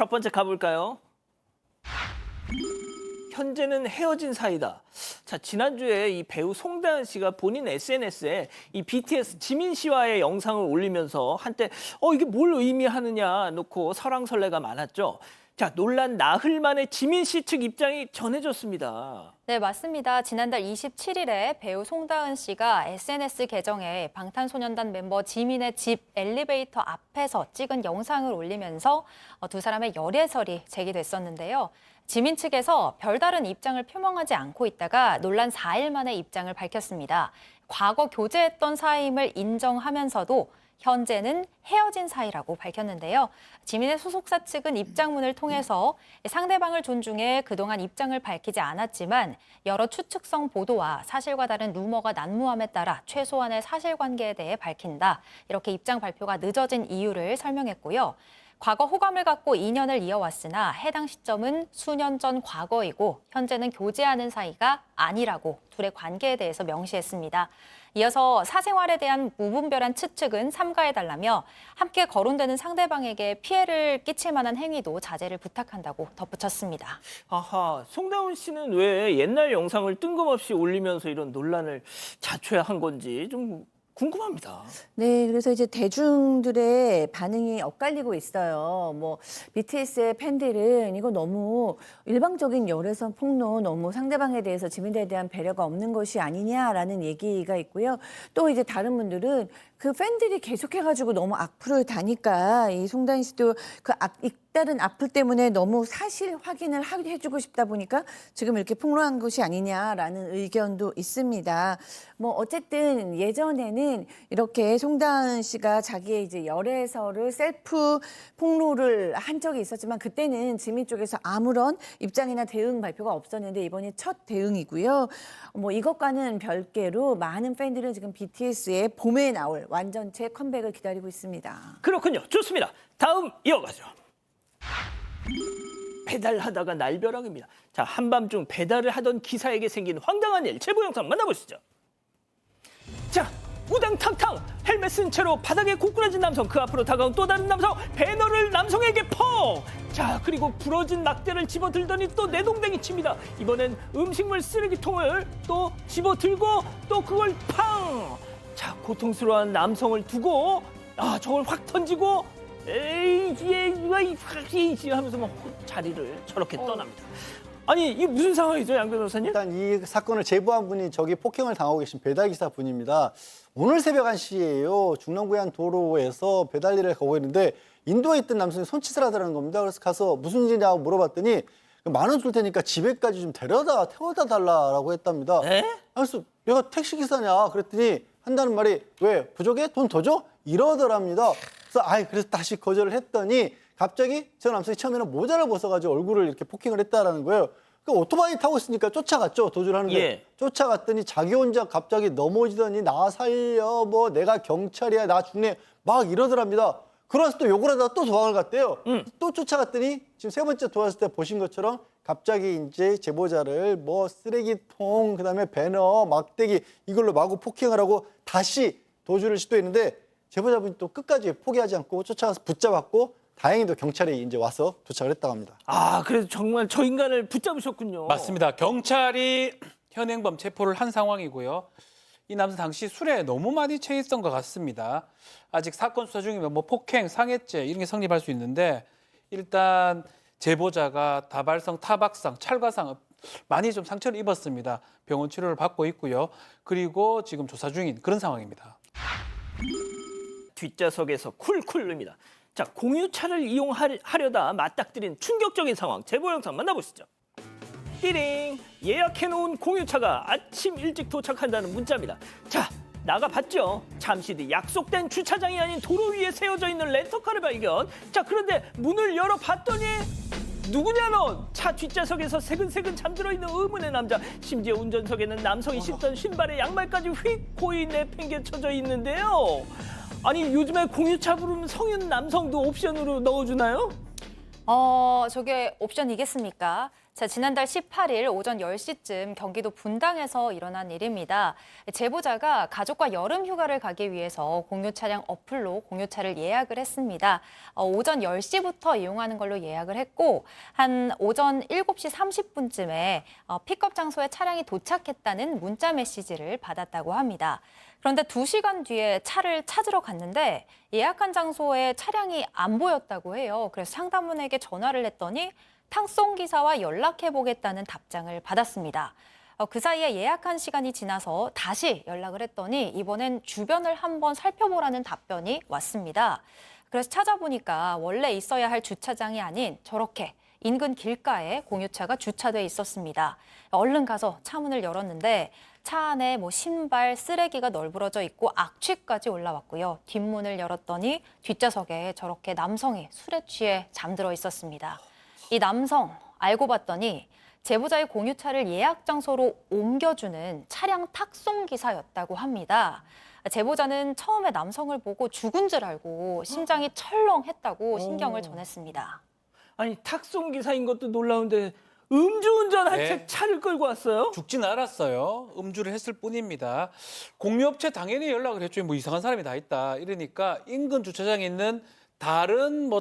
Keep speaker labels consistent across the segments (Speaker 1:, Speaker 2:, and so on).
Speaker 1: 첫 번째 가볼까요? 현재는 헤어진 사이다. 자, 지난주에 이 배우 송다은 씨가 본인 SNS에 이 BTS 지민 씨와의 영상을 올리면서 한때 이게 뭘 의미하느냐 놓고 설왕설래가 많았죠. 자, 논란 나흘 만에 지민 씨 측 입장이 전해졌습니다.
Speaker 2: 네, 맞습니다. 지난달 27일에 배우 송다은 씨가 SNS 계정에 방탄소년단 멤버 지민의 집 엘리베이터 앞에서 찍은 영상을 올리면서 두 사람의 열애설이 제기됐었는데요. 지민 측에서 별다른 입장을 표명하지 않고 있다가 논란 4일 만에 입장을 밝혔습니다. 과거 교제했던 사이임을 인정하면서도 현재는 헤어진 사이라고 밝혔는데요. 지민의 소속사 측은 입장문을 통해서 상대방을 존중해 그동안 입장을 밝히지 않았지만 여러 추측성 보도와 사실과 다른 루머가 난무함에 따라 최소한의 사실관계에 대해 밝힌다. 이렇게 입장 발표가 늦어진 이유를 설명했고요. 과거 호감을 갖고 인연을 이어왔으나 해당 시점은 수년 전 과거이고 현재는 교제하는 사이가 아니라고 둘의 관계에 대해서 명시했습니다. 이어서 사생활에 대한 무분별한 추측은 삼가해달라며 함께 거론되는 상대방에게 피해를 끼칠 만한 행위도 자제를 부탁한다고 덧붙였습니다.
Speaker 1: 아하, 송다은 씨는 왜 옛날 영상을 뜬금없이 올리면서 이런 논란을 자초한 건지 좀 궁금합니다.
Speaker 3: 네, 그래서 이제 대중들의 반응이 엇갈리고 있어요. 뭐 BTS의 팬들은 이거 너무 일방적인 열애선 폭로, 너무 상대방에 대해서 지민에 대한 배려가 없는 것이 아니냐라는 얘기가 있고요. 또 이제 다른 분들은 그 팬들이 계속해가지고 너무 악플을 다니까 이 송다은 씨도 그 잇따른 악플 때문에 너무 사실 확인을 해주고 싶다 보니까 지금 이렇게 폭로한 것이 아니냐라는 의견도 있습니다. 뭐 어쨌든 예전에는 이렇게 송다은 씨가 자기의 이제 열애설을 셀프 폭로를 한 적이 있었지만 그때는 지민 쪽에서 아무런 입장이나 대응 발표가 없었는데 이번이 첫 대응이고요. 뭐 이것과는 별개로 많은 팬들은 지금 BTS의 봄에 나올 완전체 컴백을 기다리고 있습니다.
Speaker 1: 그렇군요. 좋습니다. 다음 이어가죠. 배달하다가 날벼락입니다. 자, 한밤중 배달을 하던 기사에게 생긴 황당한 일 제보 영상 만나보시죠. 자, 우당탕탕 헬멧 쓴 채로 바닥에 고꾸라진 남성, 그 앞으로 다가온 또 다른 남성, 배너를 남성에게 펑! 자, 그리고 부러진 막대를 집어들더니 또 내동댕이 칩니다. 이번엔 음식물 쓰레기통을 또 집어들고 또 그걸 팡! 자, 고통스러운 남성을 두고 저걸 확 던지고 에이 하면서 막 자리를 저렇게 떠납니다. 아니, 이게 무슨 상황이죠, 양 변호사님?
Speaker 4: 일단 이 사건을 제보한 분이 저기 폭행을 당하고 계신 배달기사 분입니다. 오늘 새벽 1시예요. 중랑구의 도로에서 배달 일을 가고 있는데 인도에 있던 남성이 손짓을 하더라는 겁니다. 그래서 가서 무슨 일이냐고 물어봤더니 10,000원 줄 테니까 집에까지 좀 태워다 달라고 했답니다.
Speaker 1: 에?
Speaker 4: 그래서 내가 택시기사냐 그랬더니 한다는 말이 왜 부족해? 돈 더 줘? 이러더랍니다. 그래서 다시 거절을 했더니 갑자기 저 남성이 처음에는 모자를 벗어가지고 얼굴을 이렇게 폭행을 했다라는 거예요. 그 오토바이 타고 있으니까 쫓아갔죠. 도주를 하는데.
Speaker 1: 예.
Speaker 4: 쫓아갔더니 자기 혼자 갑자기 넘어지더니 나 살려, 뭐 내가 경찰이야, 나 죽네 막 이러더랍니다. 그러면서 또 욕을 하다가 또 도망을 갔대요. 또 쫓아갔더니 지금 세 번째 도왔을 때 보신 것처럼 갑자기 이제 제보자를 뭐 쓰레기통, 그다음에 배너, 막대기 이걸로 마구 폭행을 하고 다시 도주를 시도했는데 제보자분이 또 끝까지 포기하지 않고 쫓아가서 붙잡았고 다행히도 경찰이 이제 와서 도착을 했다고 합니다.
Speaker 1: 그래도 정말 저 인간을 붙잡으셨군요.
Speaker 5: 맞습니다. 경찰이 현행범 체포를 한 상황이고요. 이 남성 당시 술에 너무 많이 취해 있던 것 같습니다. 아직 사건 수사 중이면 뭐 폭행, 상해죄 이런 게 성립할 수 있는데 일단 제보자가 다발성, 타박상, 찰과상 많이 좀 상처를 입었습니다. 병원 치료를 받고 있고요. 그리고 지금 조사 중인 그런 상황입니다.
Speaker 1: 뒷좌석에서 쿨쿨 릅니다. 자, 공유차를 이용하려다 맞닥뜨린 충격적인 상황 제보 영상 만나보시죠. 띠링! 예약해놓은 공유차가 아침 일찍 도착한다는 문자입니다. 자, 나가봤죠. 잠시 뒤 약속된 주차장이 아닌 도로 위에 세워져 있는 렌터카를 발견. 자, 그런데 문을 열어봤더니 누구냐 넌? 차 뒷좌석에서 새근새근 잠들어 있는 의문의 남자. 심지어 운전석에는 남성이 신던 신발에 양말까지 휙 고이 내팽개쳐져 있는데요. 아니, 요즘에 공유차 부르면 성인 남성도 옵션으로 넣어주나요?
Speaker 2: 저게 옵션이겠습니까? 자, 지난달 18일 오전 10시쯤 경기도 분당에서 일어난 일입니다. 제보자가 가족과 여름 휴가를 가기 위해서 공유 차량 어플로 공유차를 예약을 했습니다. 오전 10시부터 이용하는 걸로 예약을 했고 한 오전 7시 30분쯤에 픽업 장소에 차량이 도착했다는 문자 메시지를 받았다고 합니다. 그런데 2시간 뒤에 차를 찾으러 갔는데 예약한 장소에 차량이 안 보였다고 해요. 그래서 상담원에게 전화를 했더니 탁송기사와 연락해보겠다는 답장을 받았습니다. 그 사이에 예약한 시간이 지나서 다시 연락을 했더니 이번엔 주변을 한번 살펴보라는 답변이 왔습니다. 그래서 찾아보니까 원래 있어야 할 주차장이 아닌 저렇게 인근 길가에 공유차가 주차돼 있었습니다. 얼른 가서 차문을 열었는데 차 안에 신발, 쓰레기가 널브러져 있고 악취까지 올라왔고요. 뒷문을 열었더니 뒷좌석에 저렇게 남성이 술에 취해 잠들어 있었습니다. 이 남성 알고 봤더니 제보자의 공유차를 예약 장소로 옮겨주는 차량 탁송 기사였다고 합니다. 제보자는 처음에 남성을 보고 죽은 줄 알고 심장이 철렁했다고 신경을 전했습니다.
Speaker 1: 아니 탁송 기사인 것도 놀라운데 음주운전한 채
Speaker 5: 네.
Speaker 1: 차를 끌고 왔어요?
Speaker 5: 죽진 않았어요. 음주를 했을 뿐입니다. 공유업체 당연히 연락을 했죠. 뭐 이상한 사람이 다 있다. 이러니까 인근 주차장에 있는 다른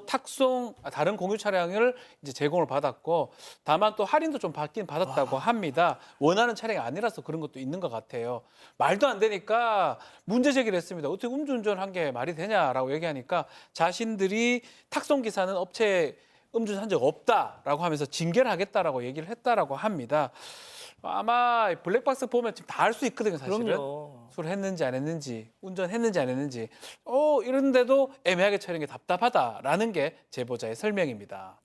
Speaker 5: 다른 공유 차량을 이제 제공을 받았고, 다만 또 할인도 좀 받긴 받았다고 합니다. 원하는 차량이 아니라서 그런 것도 있는 것 같아요. 말도 안 되니까 문제 제기를 했습니다. 어떻게 음주운전한 게 말이 되냐라고 얘기하니까 자신들이 탁송 기사는 업체에 음주한 적 없다라고 하면서 징계를 하겠다라고 얘기를 했다라고 합니다. 아마 블랙박스 보면 지금 다 알 수 있거든요, 사실은.
Speaker 1: 그럼요.
Speaker 5: 술을 했는지 안 했는지, 운전했는지 안 했는지. 이런데도 애매하게 처리한 게 답답하다라는 게 제보자의 설명입니다.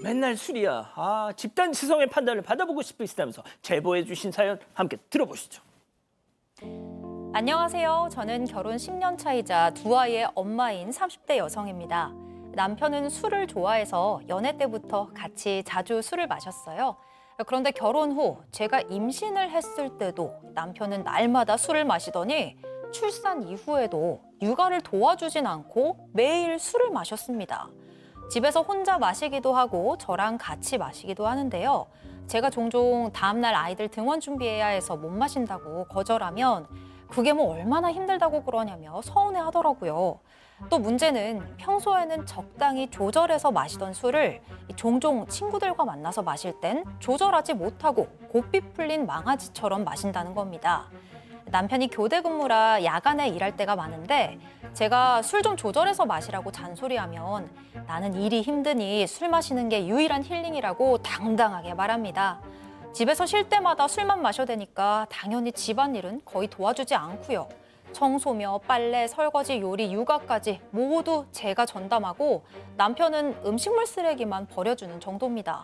Speaker 1: 맨날 술이야. 집단 지성의 판단을 받아보고 싶으시다면서 제보해 주신 사연 함께 들어보시죠.
Speaker 2: 안녕하세요. 저는 결혼 10년 차이자 두 아이의 엄마인 30대 여성입니다. 남편은 술을 좋아해서 연애 때부터 같이 자주 술을 마셨어요. 그런데 결혼 후 제가 임신을 했을 때도 남편은 날마다 술을 마시더니 출산 이후에도 육아를 도와주진 않고 매일 술을 마셨습니다. 집에서 혼자 마시기도 하고 저랑 같이 마시기도 하는데요. 제가 종종 다음날 아이들 등원 준비해야 해서 못 마신다고 거절하면 그게 얼마나 힘들다고 그러냐며 서운해하더라고요. 또 문제는 평소에는 적당히 조절해서 마시던 술을 종종 친구들과 만나서 마실 땐 조절하지 못하고 고삐 풀린 망아지처럼 마신다는 겁니다. 남편이 교대 근무라 야간에 일할 때가 많은데 제가 술 좀 조절해서 마시라고 잔소리하면 나는 일이 힘드니 술 마시는 게 유일한 힐링이라고 당당하게 말합니다. 집에서 쉴 때마다 술만 마셔대니까 당연히 집안일은 거의 도와주지 않고요. 청소며 빨래, 설거지, 요리, 육아까지 모두 제가 전담하고 남편은 음식물 쓰레기만 버려주는 정도입니다.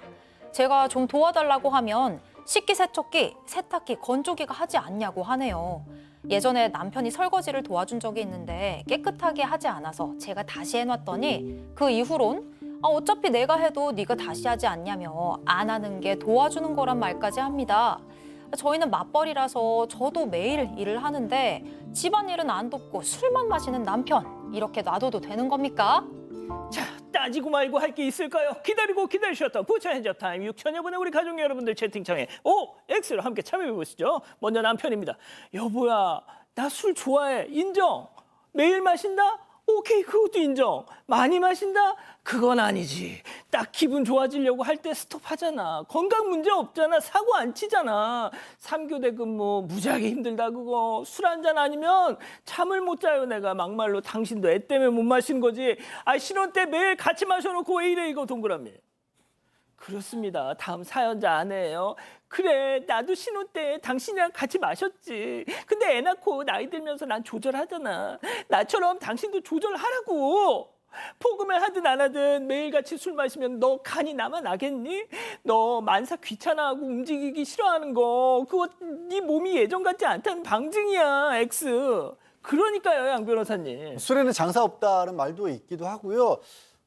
Speaker 2: 제가 좀 도와달라고 하면 식기세척기, 세탁기, 건조기가 하지 않냐고 하네요. 예전에 남편이 설거지를 도와준 적이 있는데 깨끗하게 하지 않아서 제가 다시 해놨더니 그 이후론 어차피 내가 해도 네가 다시 하지 않냐며 안 하는 게 도와주는 거란 말까지 합니다. 저희는 맞벌이라서 저도 매일 일을 하는데 집안일은 안 돕고 술만 마시는 남편 이렇게 놔둬도 되는 겁니까?
Speaker 1: 자, 따지고 말고 할 게 있을까요? 기다리고 기다리셨던 부처 핸즈타임 6천여 분의 우리 가족 여러분들 채팅창에 X로 함께 참여해 보시죠. 먼저 남편입니다. 여보야, 나 술 좋아해. 인정. 매일 마신다? 오케이, 그것도 인정. 많이 마신다? 그건 아니지. 딱 기분 좋아지려고 할 때 스톱하잖아. 건강 문제 없잖아. 사고 안 치잖아. 3교대 근무 무지하게 힘들다 그거. 술 한잔 아니면 잠을 못 자요 내가. 막말로 당신도 애 때문에 못 마시는 거지. 신혼 때 매일 같이 마셔놓고 왜 이래 이거 동그라미. 그렇습니다. 다음 사연자 아내예요. 그래, 나도 신혼 때 당신이랑 같이 마셨지. 근데 애 낳고 나이 들면서 난 조절하잖아. 나처럼 당신도 조절하라고. 포금을 하든 안 하든 매일같이 술 마시면 너 간이 남아나겠니? 너 만사 귀찮아하고 움직이기 싫어하는 거 그거 네 몸이 예전 같지 않다는 방증이야. X. 그러니까요, 양 변호사님.
Speaker 4: 술에는 장사 없다는 말도 있기도 하고요.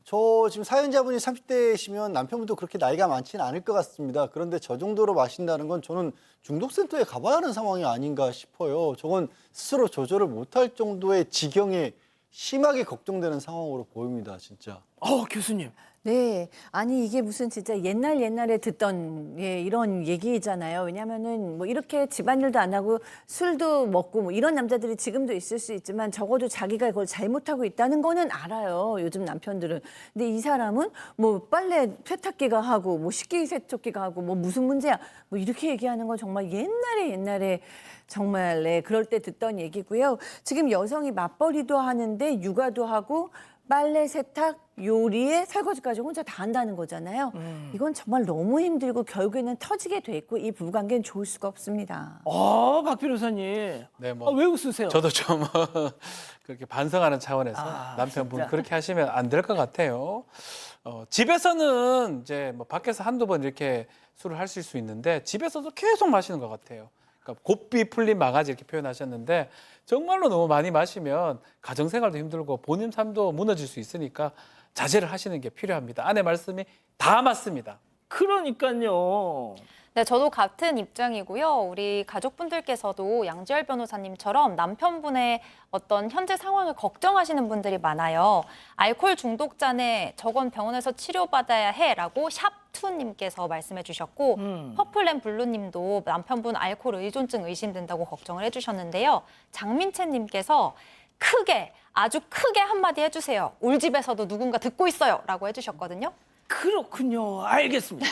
Speaker 4: 저 지금 사연자분이 30대시면 남편분도 그렇게 나이가 많지는 않을 것 같습니다. 그런데 저 정도로 마신다는 건 저는 중독센터에 가봐야 하는 상황이 아닌가 싶어요. 저건 스스로 조절을 못할 정도의 지경에 심하게 걱정되는 상황으로 보입니다, 진짜.
Speaker 1: 교수님.
Speaker 3: 네. 아니, 이게 무슨 진짜 옛날에 듣던 이런 얘기잖아요. 왜냐면은 뭐 이렇게 집안일도 안 하고 술도 먹고 뭐 이런 남자들이 지금도 있을 수 있지만 적어도 자기가 그걸 잘못하고 있다는 거는 알아요. 요즘 남편들은. 근데 이 사람은 뭐 빨래 세탁기가 하고 뭐 식기세척기가 하고 뭐 무슨 문제야. 뭐 이렇게 얘기하는 건 정말 옛날에 정말 그럴 때 듣던 얘기고요. 지금 여성이 맞벌이도 하는데 육아도 하고 빨래, 세탁, 요리에 설거지까지 혼자 다 한다는 거잖아요. 이건 정말 너무 힘들고 결국에는 터지게 돼 있고 이 부부관계는 좋을 수가 없습니다.
Speaker 1: 박 변호사님.
Speaker 5: 네, 뭐
Speaker 1: 왜 웃으세요?
Speaker 5: 저도 좀 그렇게 반성하는 차원에서 남편분
Speaker 1: 진짜.
Speaker 5: 그렇게 하시면 안 될 것 같아요. 집에서는 이제 뭐 밖에서 한두 번 이렇게 술을 하실 수 있는데 집에서도 계속 마시는 것 같아요. 그러니까 곱비 풀린 망아지 이렇게 표현하셨는데 정말로 너무 많이 마시면 가정생활도 힘들고 본인 삶도 무너질 수 있으니까 자제를 하시는 게 필요합니다. 아내 말씀이 다 맞습니다.
Speaker 1: 그러니까요.
Speaker 2: 네, 저도 같은 입장이고요. 우리 가족분들께서도 양지열 변호사님처럼 남편분의 어떤 현재 상황을 걱정하시는 분들이 많아요. 알코올 중독자네 저건 병원에서 치료받아야 해라고 샵2님께서 말씀해 주셨고 퍼플앤 블루님도 남편분 알코올 의존증 의심된다고 걱정을 해주셨는데요. 장민채님께서 아주 크게 한마디 해주세요. 우리 집에서도 누군가 듣고 있어요 라고 해주셨거든요.
Speaker 1: 그렇군요. 알겠습니다.